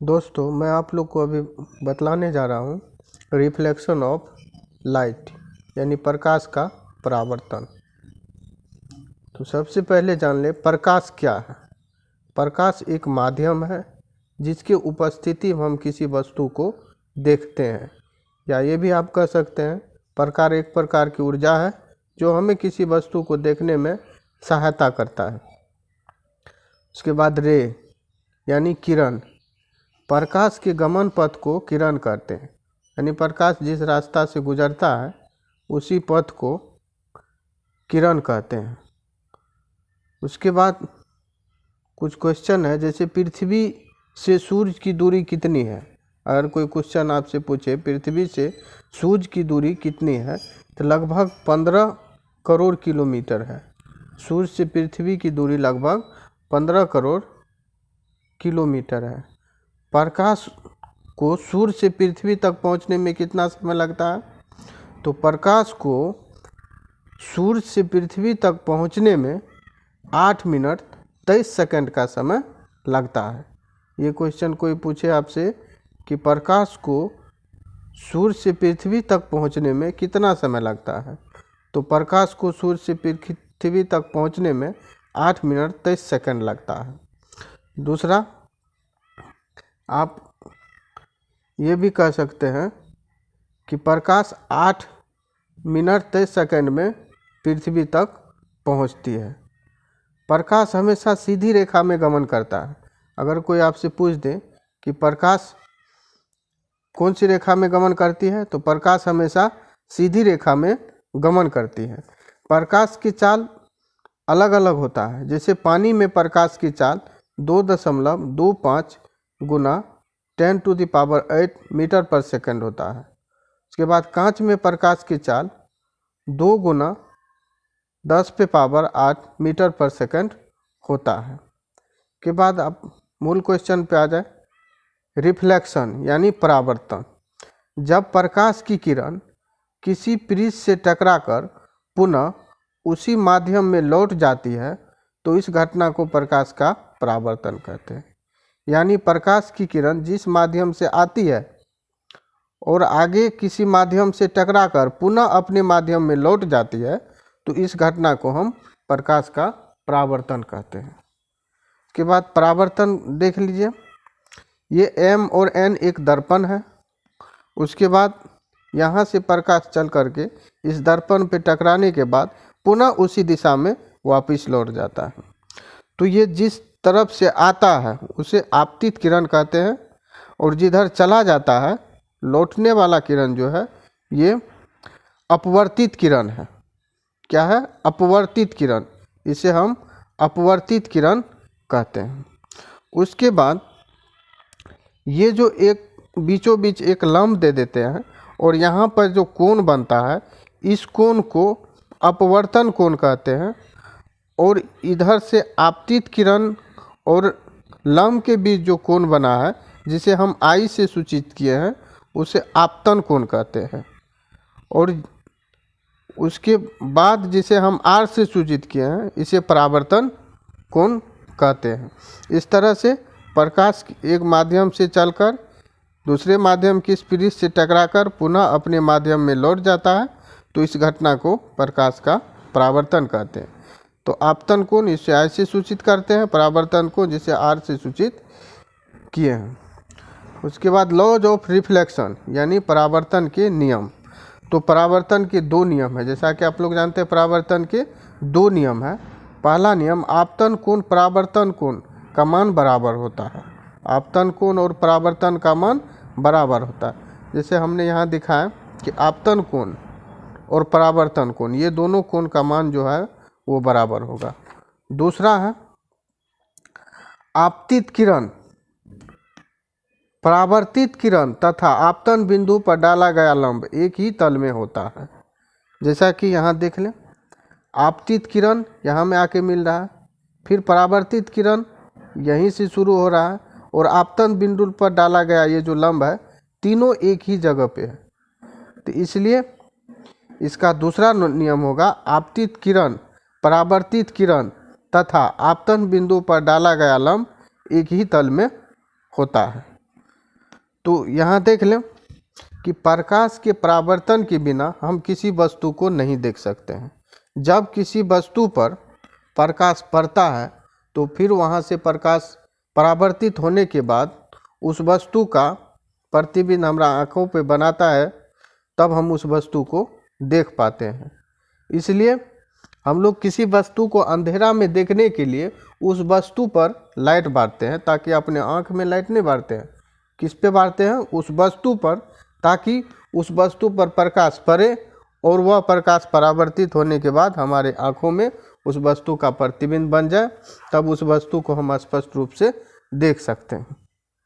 दोस्तों, मैं आप लोग को अभी बतलाने जा रहा हूँ रिफ्लेक्शन ऑफ लाइट यानी प्रकाश का परावर्तन। तो सबसे पहले जान ले प्रकाश क्या है। प्रकाश एक माध्यम है जिसकी उपस्थिति में हम किसी वस्तु को देखते हैं, या ये भी आप कह सकते हैं प्रकाश एक प्रकार की ऊर्जा है जो हमें किसी वस्तु को देखने में सहायता करता है। उसके बाद रे यानी किरण, प्रकाश के गमन पथ को किरण कहते हैं, यानी प्रकाश जिस रास्ता से गुजरता है उसी पथ को किरण कहते हैं। उसके बाद कुछ क्वेश्चन है, जैसे पृथ्वी से सूर्य की दूरी कितनी है। अगर कोई क्वेश्चन आपसे पूछे पृथ्वी से सूर्य की दूरी कितनी है, तो लगभग 15 करोड़ किलोमीटर है। सूर्य से पृथ्वी की दूरी लगभग 15 करोड़ किलोमीटर है। प्रकाश को सूर्य से पृथ्वी तक पहुंचने में कितना समय लगता है, तो प्रकाश को सूर्य से पृथ्वी तक पहुंचने में 8 मिनट 23 सेकंड का समय लगता है। ये क्वेश्चन कोई पूछे आपसे कि प्रकाश को सूर्य से पृथ्वी तक पहुंचने में कितना समय लगता है, तो प्रकाश को सूर्य से पृथ्वी तक पहुंचने में 8 मिनट 23 सेकंड लगता है। दूसरा, आप ये भी कह सकते हैं कि प्रकाश 8 मिनट 23 सेकंड में पृथ्वी तक पहुंचती है। प्रकाश हमेशा सीधी रेखा में गमन करता है। अगर कोई आपसे पूछ दे कि प्रकाश कौन सी रेखा में गमन करती है, तो प्रकाश हमेशा सीधी रेखा में गमन करती है। प्रकाश की चाल अलग अलग होता है। जैसे पानी में प्रकाश की चाल 2.25 गुना 10⁸ मीटर पर सेकंड होता है। उसके बाद कांच में प्रकाश की चाल 2 गुना 10⁸ मीटर पर सेकंड होता है। के बाद आप मूल क्वेश्चन पे आ जाए, रिफ्लेक्शन यानी परावर्तन। जब प्रकाश की किरण किसी पृष्ठ से टकराकर पुनः उसी माध्यम में लौट जाती है तो इस घटना को प्रकाश का परावर्तन कहते हैं। यानी प्रकाश की किरण जिस माध्यम से आती है और आगे किसी माध्यम से टकराकर पुनः अपने माध्यम में लौट जाती है तो इस घटना को हम प्रकाश का परावर्तन कहते हैं। उसके बाद परावर्तन देख लीजिए, ये M और N एक दर्पण है। उसके बाद यहाँ से प्रकाश चल करके इस दर्पण पे टकराने के बाद पुनः उसी दिशा में वापस लौट जाता है। तो ये जिस तरफ से आता है उसे आपतित किरण कहते हैं, और जिधर चला जाता है लौटने वाला किरण जो है ये अपवर्तित किरण है। क्या है? अपवर्तित किरण। इसे हम अपवर्तित किरण कहते हैं। उसके बाद ये जो एक बीचों बीच एक लंब दे देते हैं और यहाँ पर जो कोण बनता है इस कोण को अपवर्तन कोण कहते हैं, और इधर से आपतित किरण और लंब के बीच जो कोण बना है जिसे हम I से सूचित किए हैं उसे आपतन कोण कहते हैं, और उसके बाद जिसे हम R से सूचित किए हैं इसे परावर्तन कोण कहते हैं। इस तरह से प्रकाश एक माध्यम से चलकर दूसरे माध्यम की पृष्ठ से टकराकर पुनः अपने माध्यम में लौट जाता है तो इस घटना को प्रकाश का परावर्तन कहते हैं। तो आपतन कोण इसे I से सूचित करते हैं, परावर्तन कोण जिसे R से सूचित किए हैं। उसके बाद लॉज ऑफ रिफ्लेक्शन यानी परावर्तन के नियम। तो परावर्तन के 2 नियम है, जैसा कि आप लोग जानते हैं परावर्तन के 2 नियम है। पहला नियम, आपतन कोण परावर्तन कोण का मान बराबर होता है। आपतन कोण और परावर्तन का मान बराबर होता है। जैसे हमने यहाँ दिखाया कि आपतन कोण और परावर्तन कोण ये दोनों कोण का मान जो है वो बराबर होगा। दूसरा है आपतित किरण, परावर्तित किरण तथा आपतन बिंदु पर डाला गया लंब एक ही तल में होता है। जैसा कि यहाँ देख लें, आपतित किरण यहाँ में आके मिल रहा है, फिर परावर्तित किरण यहीं से शुरू हो रहा है, और आपतन बिंदु पर डाला गया ये जो लंब है तीनों एक ही जगह पे है। तो इसलिए इसका दूसरा नियम होगा आपतित किरण, परावर्तित किरण तथा आपतन बिंदु पर डाला गया लंब एक ही तल में होता है। तो यहाँ देख लें कि प्रकाश के परावर्तन के बिना हम किसी वस्तु को नहीं देख सकते हैं। जब किसी वस्तु पर प्रकाश पड़ता है तो फिर वहाँ से प्रकाश परावर्तित होने के बाद उस वस्तु का प्रतिबिंब हमारा आँखों पे बनाता है, तब हम उस वस्तु को देख पाते हैं। इसलिए हम लोग किसी वस्तु को अंधेरा में देखने के लिए उस वस्तु पर लाइट बारते हैं, ताकि अपने आँख में लाइट नहीं बारते हैं, किस पे बारते हैं, उस वस्तु पर, ताकि उस वस्तु पर प्रकाश पड़े और वह प्रकाश परावर्तित होने के बाद हमारे आँखों में उस वस्तु का प्रतिबिंब बन जाए, तब उस वस्तु को हम स्पष्ट रूप से देख सकते हैं।